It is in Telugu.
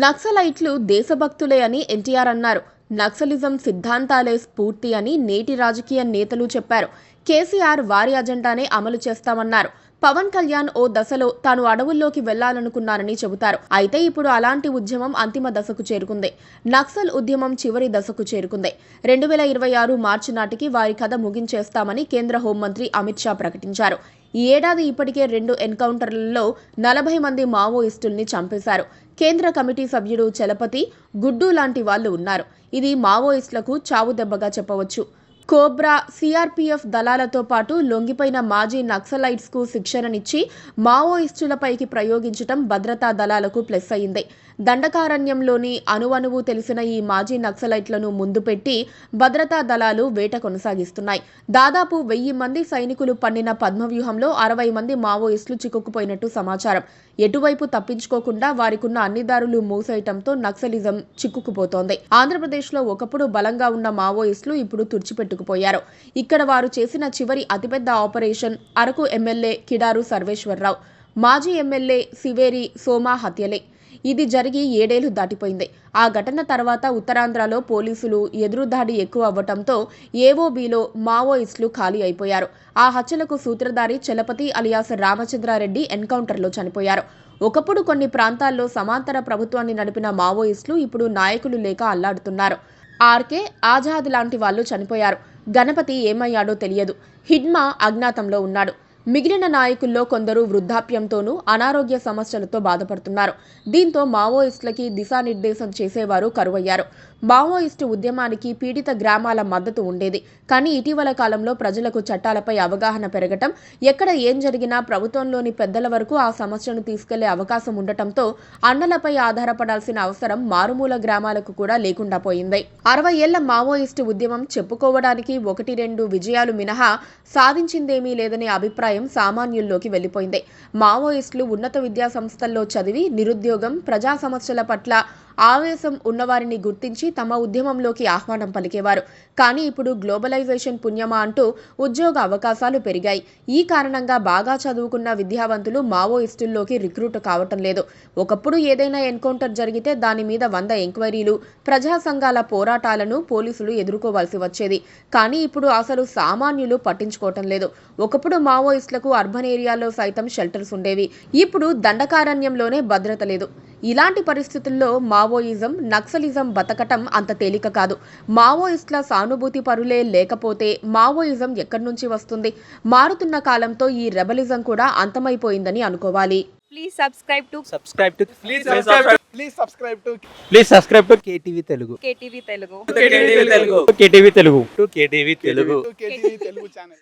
నక్సలైట్లు దేశభక్తులే అని ఎన్టీఆర్ అన్నారు. నక్సలిజం సిద్ధాంతాలే స్ఫూర్తి అని నేటి రాజకీయ నేతలు చెప్పారు. కేసీఆర్ వారి అజెండానే అమలు చేస్తామన్నారు. పవన్ కళ్యాణ్ ఓ దశలో తాను అడవుల్లోకి వెళ్లాలనుకున్నారని చెబుతారు. అయితే ఇప్పుడు అలాంటి ఉద్యమం అంతిమ దశకు చేరుకుంది. నక్సల్ ఉద్యమం చివరి దశకు చేరుకుంది. 2026 మార్చి నాటికి వారి కథ ముగించేస్తామని కేంద్ర హోంమంత్రి అమిత్ షా ప్రకటించారు. ఈ ఏడాది ఇప్పటికే 2 ఎన్కౌంటర్లలో 40 మంది మావోయిస్టుల్ని చంపేశారు. కేంద్ర కమిటీ సభ్యుడు చలపతి, గుడ్డు లాంటి వాళ్లు ఉన్నారు. ఇది మావోయిస్టులకు చావు దెబ్బగా చెప్పవచ్చు. కోబ్రా, సిఆర్పీఎఫ్ దళాలతో పాటు లొంగిపోయిన మాజీ నక్సలైట్స్ కు శిక్షణనిచ్చి మావోయిస్టులపైకి ప్రయోగించడం భద్రతా దళాలకు ప్లస్ అయింది. దండకారణ్యంలోని అణువణువు తెలిసిన ఈ మాజీ నక్సలైట్లను ముందు పెట్టి భద్రతా దళాలు వేట కొనసాగిస్తున్నాయి. దాదాపు 1000 మంది సైనికులు పన్నిన పద్మవ్యూహంలో 60 మంది మావోయిస్టులు చిక్కుకుపోయినట్టు సమాచారం. ఎటువైపు తప్పించుకోకుండా వారికున్న అన్ని దారులు మూసేయటంతో నక్సలిజం చిక్కుకుపోతోంది. ఆంధ్రప్రదేశ్లో ఒకప్పుడు బలంగా ఉన్న మావోయిస్టులు ఇప్పుడు తుడిచిపెట్టుకుపోయారు. ఇక్కడ వారు చేసిన చివరి అతిపెద్ద ఆపరేషన్ అరకు ఎమ్మెల్యే కిడారు సర్వేశ్వరరావు, మాజీ ఎమ్మెల్యే సివేరి సోమా హత్యలే. ఇది జరిగి 7 ఏళ్లు దాటిపోయింది. ఆ ఘటన తర్వాత ఉత్తరాంధ్రలో పోలీసులు ఎదురుదాడి ఎక్కువ అవ్వటంతో ఏవోబీలో మావోయిస్టులు ఖాళీ అయిపోయారు. ఆ హత్యలకు సూత్రధారి చలపతి అలియాస్ రామచంద్రారెడ్డి ఎన్కౌంటర్లో చనిపోయారు. ఒకప్పుడు కొన్ని ప్రాంతాల్లో సమాంతర ప్రభుత్వాన్ని నడిపిన మావోయిస్టులు ఇప్పుడు నాయకులు లేక అల్లాడుతున్నారు. ఆర్కే, ఆజాద్ లాంటి వాళ్లు చనిపోయారు. గణపతి ఏమయ్యాడో తెలియదు. హిడ్మా అజ్ఞాతంలో ఉన్నాడు. మిగిలిన నాయకుల్లో కొందరు వృద్ధాప్యంతోనూ అనారోగ్య సమస్యలతో బాధపడుతున్నారు. దీంతో మావోయిస్టులకి దిశానిర్దేశం చేసేవారు కరువయ్యారు. మావోయిస్టు ఉద్యమానికి పీడిత గ్రామాల మద్దతు ఉండేది. కానీ ఇటీవల కాలంలో ప్రజలకు చట్టాలపై అవగాహన పెరగటం, ఎక్కడ ఏం జరిగినా ప్రభుత్వంలోని పెద్దల వరకు ఆ సమస్యను తీసుకెళ్లే అవకాశం ఉండటంతో అన్నలపై ఆధారపడాల్సిన అవసరం మారుమూల గ్రామాలకు కూడా లేకుండా పోయింది. 60 ఏళ్ల మావోయిస్టు ఉద్యమం చెప్పుకోవడానికి 1-2 విజయాలు మినహా సాధించిందేమీ లేదనే అభిప్రాయం సామాన్యుల్లోకి వెళ్లిపోయింది. మావోయిస్టులు ఉన్నత విద్యా సంస్థల్లో చదివి నిరుద్యోగం, ప్రజా సమస్యల పట్ల ఆవేశం ఉన్నవారిని గుర్తించి తమ ఉద్యమంలోకి ఆహ్వానం పలికేవారు. కానీ ఇప్పుడు గ్లోబలైజేషన్ పుణ్యమా అంటూ ఉద్యోగ అవకాశాలు పెరిగాయి. ఈ కారణంగా బాగా చదువుకున్న విద్యావంతులు మావోయిస్టుల్లోకి రిక్రూట్ కావటం లేదు. ఒకప్పుడు ఏదైనా ఎన్కౌంటర్ జరిగితే దాని మీద 100 ఎంక్వైరీలు, ప్రజా సంఘాల పోరాటాలను పోలీసులు ఎదుర్కోవాల్సి వచ్చేది. కానీ ఇప్పుడు అసలు సామాన్యులు పట్టించుకోవటం లేదు. ఒకప్పుడు మావోయిస్టులకు అర్బన్ ఏరియాల్లో సైతం షెల్టర్స్ ఉండేవి. ఇప్పుడు దండకారణ్యంలోనే భద్రత లేదు. ఇలాంటి పరిస్థితుల్లో మావోయిజం, నక్సలిజం బతకటం అంత తేలిక కాదు. మావోయిస్టుల సానుభూతి పరులే లేకపోతే మావోయిజం ఎక్కడి నుంచి వస్తుంది? మారుతున్న కాలంతో ఈ రెబలిజం కూడా అంతమైపోయిందని అనుకోవాలి. Please subscribe to KTV Telugu. KTV Telugu. KTV Telugu channel.